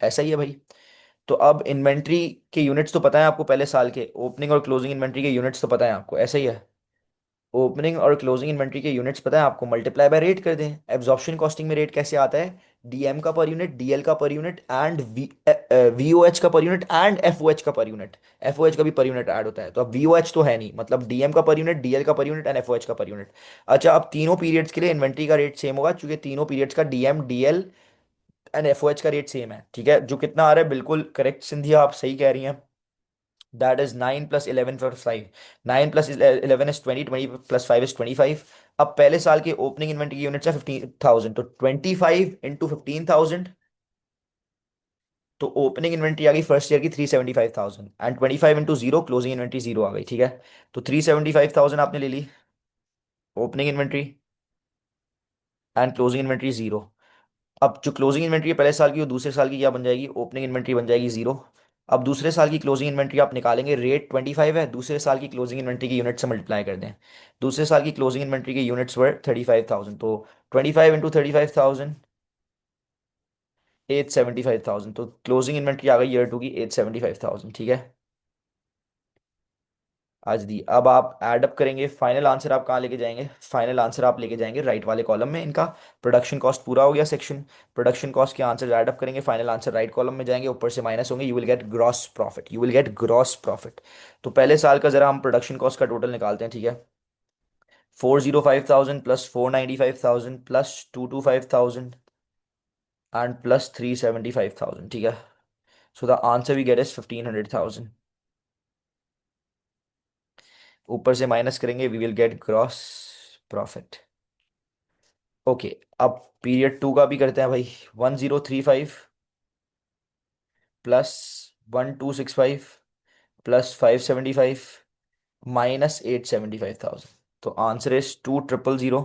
[SPEAKER 1] ऐसा ही है भाई। तो अब इन्वेंट्री के यूनिट्स तो पता है आपको, पहले साल के ओपनिंग और क्लोजिंग इन्वेंट्री के यूनिट्स तो पता है आपको, ऐसा ही है। ओपनिंग और क्लोजिंग इन्वेंट्री के यूनिट्स पता है आपको, मल्टीप्लाई बाय रेट कर दें। एब्जॉर्प्शन कॉस्टिंग में रेट कैसे आता है? डीएम का पर यूनिट, डीएल का पर यूनिट एंड वीओएच का पर यूनिट एंड एफओएच का पर यूनिट। एफओएच का भी पर यूनिट ऐड होता है, तो अब वीओएच तो है नहीं, मतलब डीएम का पर यूनिट, डीएल का पर यूनिट एंड एफओएच का पर यूनिट। अच्छा, अब तीनों पीरियड्स के लिए इन्वेंट्री का रेट सेम होगा, क्योंकि तीनों पीरियड्स का डीएम, डीएल एंड एफओएच का रेट सेम है, ठीक है। जो कितना आ रहा है, बिल्कुल करेक्ट सिंधिया, आप सही कह रही हैं। That is 9 plus 11 for 5. 9 plus 11 is 20, 20 plus 5 is 25। अब पहले साल की ओपनिंग इन्वेंट्री की यूनिट्स है 15,000, तो 25 इंटू 15,000। तो ओपनिंग इन्वेंट्री आ गई फर्स्ट ईयर की 375,000, एंड 25 इंटू 0, क्लोजिंग इन्वेंट्री 0 आ गई, ठीक है। तो 375,000 आपने ले ली opening inventory, and closing inventory 0। अब जो क्लोजिंग इन्वेंट्री है पहले साल की, वो दूसरे साल की क्या बन जाएगी? ओपनिंग इन्वेंट्री बन जाएगी 0। अब दूसरे साल की क्लोजिंग इन्वेंट्री आप निकालेंगे, रेट 25 है, दूसरे साल की क्लोजिंग इन्वेंट्री की यूनिट से मल्टीप्लाई कर दें। दूसरे साल की क्लोजिंग इन्वेंट्री के यूनिट्स वर 35,000, तो 25 इंटू 35,000, 875,000। तो क्लोजिंग इन्वेंट्री आ गई ईयर 2 की 875,000, ठीक है। आज दी। अब आप ऐड अप करेंगे, फाइनल आंसर आप कहाँ लेके जाएंगे? फाइनल आंसर आप लेके जाएंगे राइट वाले कॉलम में इनका। प्रोडक्शन कॉस्ट पूरा हो गया सेक्शन। प्रोडक्शन कॉस्ट के आंसर ऐड अप करेंगे, फाइनल आंसर राइट कॉलम में जाएंगे, ऊपर से माइनस होंगे, you will get gross profit, you will get gross profit. तो पहले साल का जरा हम प्रोडक्शन कॉस्ट का टोटल निकालते हैं, ठीक है। 405,000 प्लस 495,000 प्लस 225,000 एंड प्लस 375,000, ठीक है। So the answer we get is 1500,000। ऊपर से माइनस करेंगे, we will get gross profit. Okay. अब पीरियड टू का भी करते हैं भाई। 1035 प्लस 1265 प्लस 575 माइनस 875,000। तो आंसर इज 2000।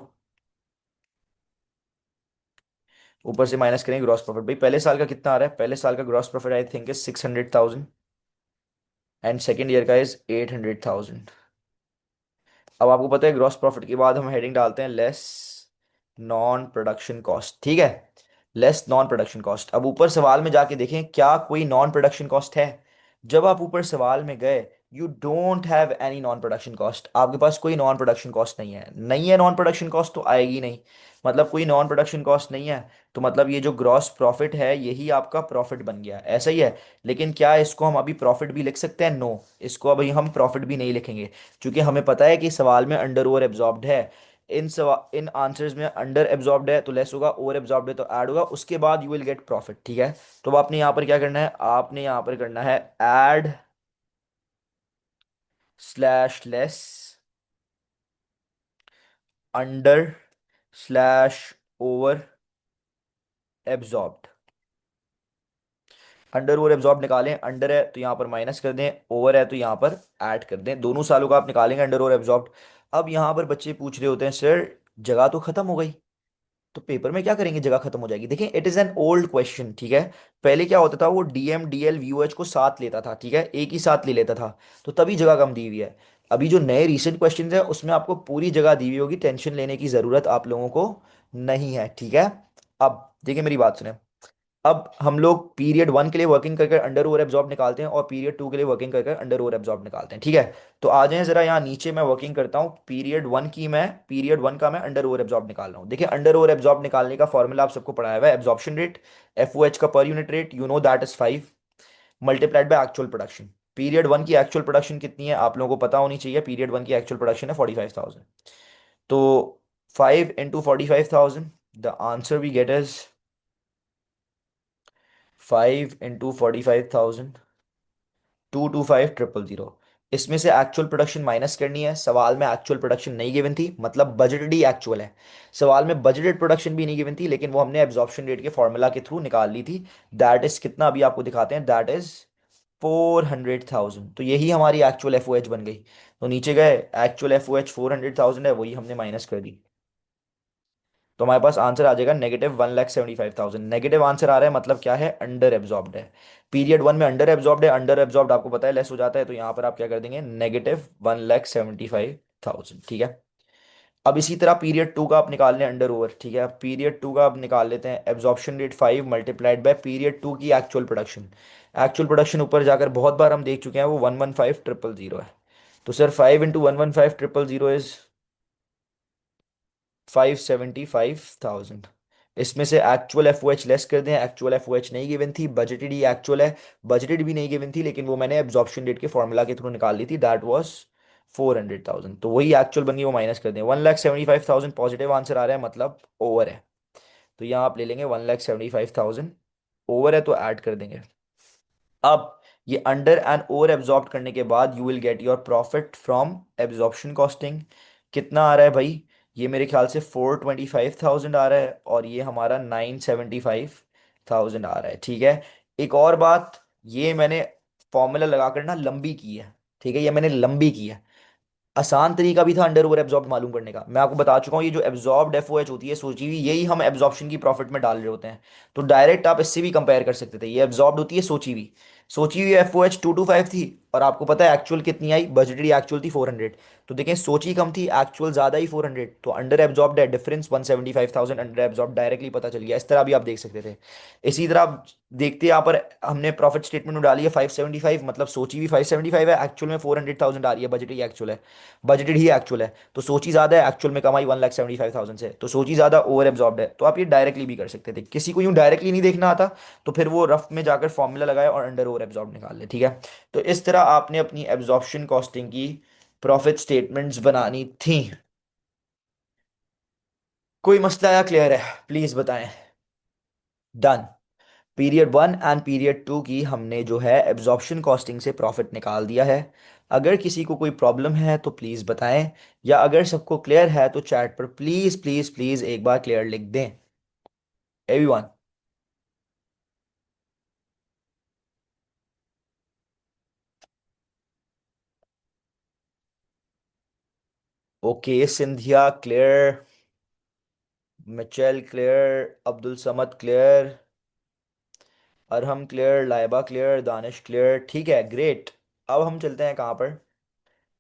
[SPEAKER 1] ऊपर से माइनस करेंगे ग्रॉस प्रॉफिट। भाई पहले साल का कितना आ रहा है? पहले साल का gross profit I think is 600,000 and second year का इज 800,000। अब आपको पता है ग्रॉस प्रॉफिट के बाद हम हेडिंग डालते हैं लेस नॉन प्रोडक्शन कॉस्ट, ठीक है। Less non production cost. अब ऊपर सवाल में जाके देखें क्या कोई नॉन प्रोडक्शन कॉस्ट है। जब आप ऊपर सवाल में गए, you don't have any non production cost, आपके पास कोई नॉन प्रोडक्शन कॉस्ट नहीं है। नहीं है नॉन प्रोडक्शन कॉस्ट तो आएगी नहीं। मतलब कोई नॉन प्रोडक्शन कॉस्ट नहीं है, तो मतलब ये जो ग्रॉस प्रॉफिट है यही आपका प्रॉफिट बन गया, ऐसा ही है। लेकिन क्या इसको हम अभी प्रॉफिट भी लिख सकते हैं? नो, इसको अभी हम प्रॉफिट भी नहीं लिखेंगे, क्योंकि हमें पता है कि सवाल में अंडर ओवर एब्जॉर्ब्ड है। इन आंसर्स में अंडर एब्जॉर्ब्ड है तो लेस होगा, ओवर एब्जॉर्ब्ड है तो ऐड होगा, उसके बाद यू विल गेट प्रॉफिट, ठीक है। तो अब आपने यहाँ पर क्या करना है? आपने यहाँ पर करना है add slash less under slash over absorbed. Under over absorb निकालें, अंडर है तो यहाँ पर माइनस कर दें, ओवर है तो यहाँ पर ऐड कर दें, दोनों सालों का आप निकालेंगे अंडर ओवर एब्जॉर्ब। अब यहाँ पर बच्चे पूछ रहे होते हैं सर जगह तो खत्म हो गई, तो पेपर में क्या करेंगे? जगह खत्म हो जाएगी। देखिए it is an old question, ठीक है। पहले क्या होता था, वो डीएम डीएल वीओएच को साथ लेता था, ठीक है, एक ही साथ ले लेता था, तो तभी जगह कम दी हुई है। अभी जो नए रिसेंट क्वेश्चन है उसमें आपको पूरी जगह दी हुई होगी, टेंशन लेने की जरूरत आप लोगों को नहीं है, ठीक है। अब देखिए मेरी बात सुने। अब हम लोग पीरियड वन के लिए वर्किंग करके अंडर ओवर एब्जॉर्ब निकालते हैं और पीरियड टू के लिए वर्किंग करके अंडर ओवर एब्जॉर्ब निकालते हैं, ठीक है। तो आ जाएं जरा यहाँ नीचे, मैं वर्किंग करता हूँ पीरियड वन की। मैं पीरियड वन का मैं अंडर ओवर एब्जॉर्ब निकाल रहा हूँ। देखिए अंडर ओवर एब्जॉर्ब निकालने का फॉर्मूला आप सबको पढ़ाया हुआ है, absorption rate, F O H का per unit rate, you know that is 5 multiplied by actual production. Period one की एक्चुअल प्रोडक्शन कितनी है आप लोगों को पता होनी चाहिए। पीरियड वन की एक्चुअल प्रोडक्शन है 45,000। तो 5 into 45,000, the answer we get is 5 into 45,000, 225,000। इसमें से एक्चुअल प्रोडक्शन माइनस करनी है। सवाल में एक्चुअल प्रोडक्शन नहीं गिवन थी, मतलब बजटेड ही एक्चुअल है। सवाल में बजटेड प्रोडक्शन भी नहीं गिवन थी, लेकिन वो हमने एब्जॉर्प्शन रेट के फॉर्मूला के थ्रू निकाल ली थी। दैट इज कितना, अभी आपको दिखाते हैं, दैट इज 400,000। तो यही हमारी एक्चुअल एफ ओ एच बन गई। तो नीचे गए, एक्चुअल एफ ओ एच 400,000 है, वही हमने माइनस कर दी। तो हमारे पास आंसर आ जाएगा -1,75,000। नेगेटिव आंसर आ रहा है, मतलब क्या है? अंडर एब्जॉर्ब्ड है। पीरियड वन में अंडर एब्जॉर्ब्ड है, अंडर एब्जॉर्ब्ड आपको पता है लेस हो जाता है, तो यहाँ पर आप क्या कर देंगे? -1,75,000, ठीक है। अब इसी तरह पीरियड टू का आप निकाल लें अंडर ओवर, ठीक है। पीरियड टू का आप निकाल लेते हैं, absorption rate 5 multiplied by period two की एक्चुअल प्रोडक्शन। एक्चुअल प्रोडक्शन ऊपर जाकर बहुत बार हम देख चुके हैं, वो 115,000 है। तो सर 5 इंटू 115,000 इज 575,000। इसमें से actual F O H less कर दें, एक्चुअल एफ ओ एच नहीं गिवन थी, बजटेड ही एक्चुअल है। बजटेड भी नहीं गिवन थी, लेकिन वो मैंने एब्जॉर्प्शन रेट के फॉर्मूला के थ्रू निकाल ली थी, दैट वाज 400,000। तो वही एक्चुअल बन गई, वो माइनस कर दें। 1,75,000 पॉजिटिव आंसर आ रहा है, मतलब ओवर है। तो यहाँ आप ले लेंगे 1,75,000, ओवर है तो ऐड कर देंगे। अब ये अंडर एंड ओवर एब्जॉर्ब करने के बाद you will get your profit from absorption costing. कितना आ रहा है भाई? ये मेरे ख्याल से 425,000 आ रहा है, और ये हमारा 975,000 आ रहा है, ठीक है। एक और बात, ये मैंने फॉर्मूला लगाकर ना लंबी की है, ठीक है, ये मैंने लंबी की है। आसान तरीका भी था अंडर ओवर एब्जॉर्ब मालूम करने का, मैं आपको बता चुका हूँ। ये जो एब्जॉर्ब्ड एफओएच होती है सोची हुई, यही हम एब्जॉर्प्शन की प्रॉफिट में डाल रहे होते हैं। तो डायरेक्ट आप इससे भी कंपेयर कर सकते थे, ये एब्जॉर्ब्ड होती है सोची हुई। सोची हुई FOH 225 थी, और आपको पता है एक्चुअल कितनी आई, बजटेड एक्चुअल थी 400। तो देखें सोची कम थी, एक्चुअल ज्यादा ही 400, तो अंडर एब्जॉर्ब्ड है डिफरेंस 175,000, अंडर एब्जॉर्ब डायरेक्टली पता चल गया। इस तरह भी आप देख सकते थे। इसी तरह आप देखते हैं यहाँ पर हमने प्रॉफिट स्टेटमेंट में डाली है 575, मतलब सोची भी 575 है, एक्चुअल में 400,000 आ रही है, बजट ही एक्चुअल है, बजटेड ही एक्चुअल है। तो सोची ज्यादा है, एक्चुअल में कमाई 1,75,000 से, तो सोची ज्यादा ओवर एब्जॉर्ब्ड है। तो आप ये डायरेक्टली भी कर सकते थे, किसी को यूं डायरेक्टली नहीं देखना आता तो फिर वो रफ में जाकर फॉर्मूला लगाए और अंडर ओवर एब्जॉर्ब निकाल ले, ठीक है। तो इस तरह आपने अपनी एब्जॉर्प्शन कॉस्टिंग की प्रॉफिट स्टेटमेंट्स बनानी थी। कोई मसला या क्लियर है, प्लीज बताएं। डन। पीरियड 1 एंड पीरियड 2 की हमने जो है एब्जॉर्प्शन कॉस्टिंग से प्रॉफिट निकाल दिया है। अगर किसी को कोई प्रॉब्लम है तो प्लीज बताएं, या अगर सबको क्लियर है तो चैट पर प्लीज प्लीज प्लीज एक बार क्लियर लिख दें। Everyone. Okay, Scindia clear, Mitchell clear, Abdul Samad clear, Arham clear, Laiba clear, Danish clear, ठीक है, ग्रेट। अब हम चलते हैं कहाँ पर,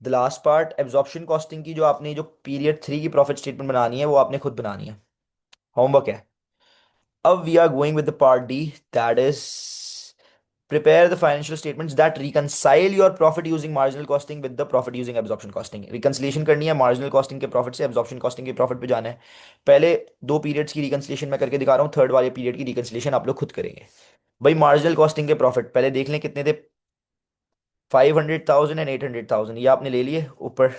[SPEAKER 1] the last part, absorption costing की जो आपने जो पीरियड 3 की प्रॉफिट स्टेटमेंट बनानी है वो आपने खुद बनानी है, होमवर्क है। अब we are going with the part D, that is prepare the financial statements that reconcile your profit using marginal costing with the profit using absorption costing। Reconciliation करनी है मार्जिनल कॉस्टिंग के प्रॉफिट से absorption costing के profit पे जाना है। पहले दो पीरियड्स की रिकंसिलेशन मैं करके दिखा रहा हूँ, थर्ड वाले पीरियड की रिकंसिलेशन आप लोग खुद करेंगे। भाई मार्जिनल कॉस्टिंग के प्रॉफिट पहले देख लें कितने थे, 500,000 एंड 800,000, ये आपने ले लिए ऊपर।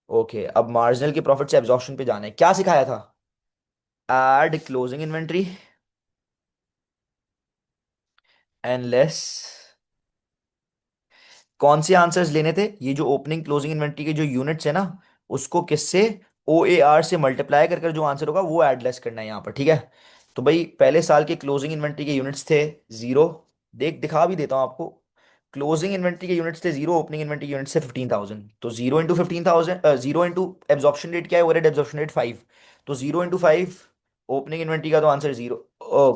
[SPEAKER 1] ओके, अब मार्जिनल के प्रॉफिट से एब्जॉर्प्शन पे जाना है, क्या सिखाया था, add closing inventory and less. कौन से आंसर्स लेने थे, ये जो ओपनिंग क्लोजिंग इन्वेंट्री के जो यूनिट्स है ना, उसको किससे, OAR से मल्टीप्लाई कर कर जो आंसर होगा वो एड लेस करना है यहाँ पर, ठीक है। तो भाई पहले साल के क्लोजिंग इन्वेंट्री के यूनिट्स थे जीरो, दिखा भी देता हूँ आपको। क्लोजिंग इन्वेंट्री के यूनिट्स थे जीरो, ओपनिंग इन्वेंट्री के यूनिट्स थे 15,000, तो zero into 15,000, zero into absorption rate क्या है, ओवरहेड एब्जॉर्प्शन रेट 5, तो जीरो इंटू 5, ओपनिंग इन्वेंट्री का तो answer zero,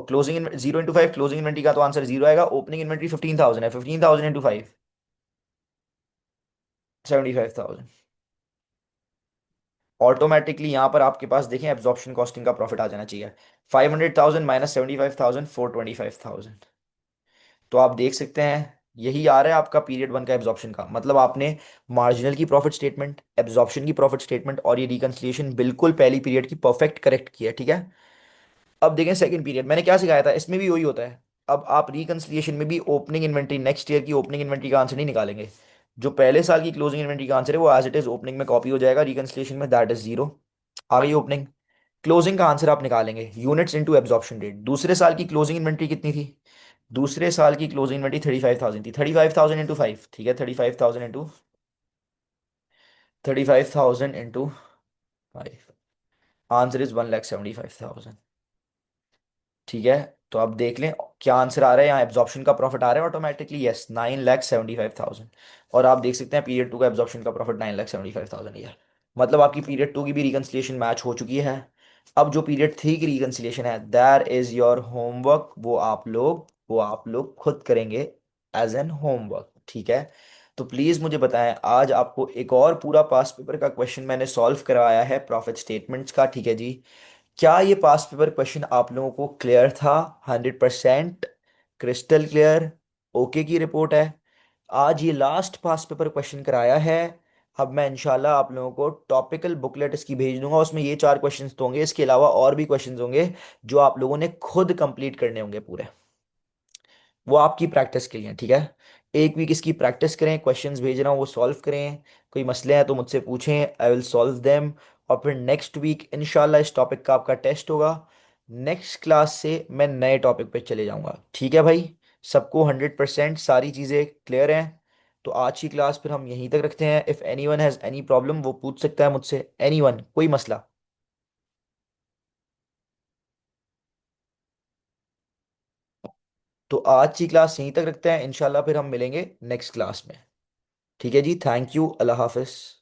[SPEAKER 1] closing zero into 5 closing inventory का तो आंसर जीरो आएगा। ओपनिंग इन्वेंट्री 15,000 है, 15,000 इंटू 5, 75,000। ऑटोमेटिकली यहाँ पर आपके पास देखें एब्जॉर्प्शन कॉस्टिंग का प्रॉफिट आ जाना चाहिए, 500,000 माइनस 75,000, 425,000। तो आप देख सकते हैं यही आ रहा है आपका पीरियड 1 का एब्जॉर्प्शन का, मतलब आपने मार्जिनल की प्रॉफिट स्टेटमेंट, एब्जॉर्प्शन की प्रॉफिट स्टेटमेंट और ये रिकंसिलिएशन बिल्कुल पहली पीरियड की परफेक्ट करेक्ट किया है, ठीक है। अब देखें सेकंड पीरियड, मैंने क्या सिखाया था, इसमें भी वही होता है। अब आप रिकंसिलिएशन में भी ओपनिंग इन्वेंट्री, नेक्स्ट ईयर की ओपनिंग इन्वेंट्री का आंसर नहीं निकालेंगे, जो पहले साल की क्लोजिंग इन्वेंट्री का आंसर है वो एज इट इज ओपनिंग में कॉपी हो जाएगा, रिकंसिलिएशन में दैट इज जीरो। आ गई ओपनिंग, क्लोजिंग का आंसर आप निकालेंगे यूनिट्स इनटू एब्जॉर्प्शन रेट। दूसरे साल की क्लोजिंग इन्वेंट्री कितनी थी, दूसरे साल की क्लोजिंग इन्वेंट्री 35,000 थी, 35,000 इंटू 5, ठीक है, 35,000 इंटू 35,000 इंटू 5, आंसर इज 1,75,000, ठीक है। तो आप देख लें क्या आंसर आ रहा है, यहाँ एब्जॉर्प्शन का प्रॉफिट आ रहा है ऑटोमेटिकली, यस 9,75,000। और आप देख सकते हैं पीरियड 2 का एब्जॉर्प्शन का प्रॉफिट 9,75,000 ही है। मतलब आपकी पीरियड 2 की भी रिकंसिलिएशन मैच हो चुकी है। अब जो पीरियड 3 की रिकंसिलिएशन है दैर इज योर होमवर्क, वो आप लोग खुद करेंगे एज एन होमवर्क, ठीक है। तो प्लीज़ मुझे बताएं, आज आपको एक और पूरा पास पेपर का क्वेश्चन मैंने सॉल्व करवाया है प्रॉफिट स्टेटमेंट्स का, ठीक है जी। क्या ये पास पेपर क्वेश्चन आप लोगों को क्लियर था, 100% क्रिस्टल क्लियर, ओके की रिपोर्ट है। आज ये लास्ट पास पेपर क्वेश्चन कराया है। अब मैं इंशाल्लाह आप लोगों को टॉपिकल बुकलेट इसकी भेज दूंगा, उसमें ये 4 क्वेश्चंस तो होंगे, इसके अलावा और भी क्वेश्चंस होंगे जो आप लोगों ने खुद कंप्लीट करने होंगे पूरे, वो आपकी प्रैक्टिस के लिए हैं, ठीक है। एक वीक इसकी प्रैक्टिस करें, क्वेश्चंस भेज रहा हूँ वो सॉल्व करें, कोई मसले हैं तो मुझसे पूछें, आई विल सॉल्व देम। और फिर नेक्स्ट वीक इंशाल्लाह इस टॉपिक का आपका टेस्ट होगा। नेक्स्ट क्लास से मैं नए टॉपिक पे चले जाऊंगा, ठीक है भाई। सबको 100% सारी चीज़ें क्लियर हैं। तो आज की क्लास फिर हम यहीं तक रखते हैं, if any one has any problem वो पूछ सकता है मुझसे, एनी वन, कोई मसला। तो आज की क्लास यहीं तक रखते हैं, इंशाल्लाह फिर हम मिलेंगे नेक्स्ट क्लास में, ठीक है जी। थैंक यू, अल्लाह हाफिज़।